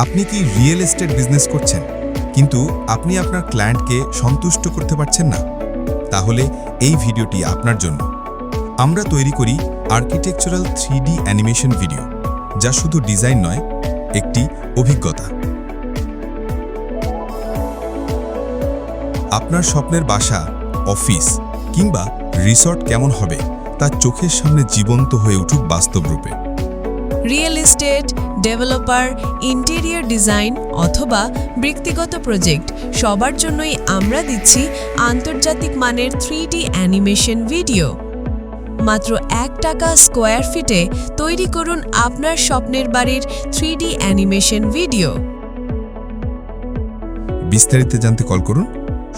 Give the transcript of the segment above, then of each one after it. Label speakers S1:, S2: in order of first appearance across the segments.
S1: আপনি কি real estate business করছেন কিন্তু আপনি আপনার ক্লায়েন্টকে সন্তুষ্ট করতে পারছেন না? তাহলে এই ভিডিওটি আপনার জন্য। আমরা তৈরি করি আর্কিটেকচারাল 3D অ্যানিমেশন ভিডিও, যা শুধু ডিজাইন নয়, একটি অভিজ্ঞতা। আপনার স্বপ্নের বাসা, অফিস কিংবা রিসর্ট কেমন হবে তা চোখের সামনে জীবন্ত হয়ে উঠুক বাস্তব রূপে।
S2: Real estate, developer, interior design অথবা ব্যক্তিগত প্রজেক্ট, সবার জন্যই আমরা দিচ্ছি আন্তর্জাতিক মানের 3D অ্যানিমেশন ভিডিও। মাত্র ৳1 স্কোয়ার ফিটে তৈরি করুন আপনার স্বপ্নের বাড়ির 3D অ্যানিমেশন ভিডিও।
S1: বিস্তারিত জানতে কল করুন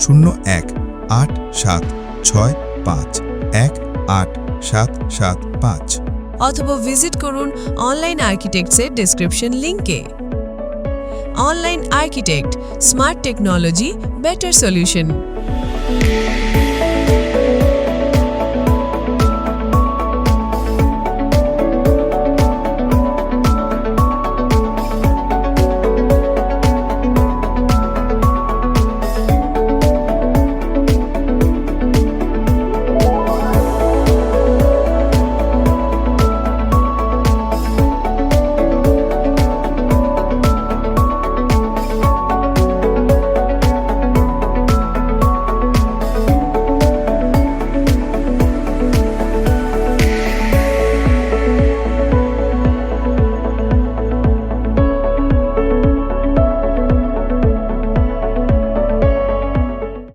S1: 01-876-5-18775
S2: অথবা ভিজিট করুন অনলাইন আর্কিটেক্টসের ডেসক্রিপশন লিঙ্কে। Online architect, smart technology, better solution.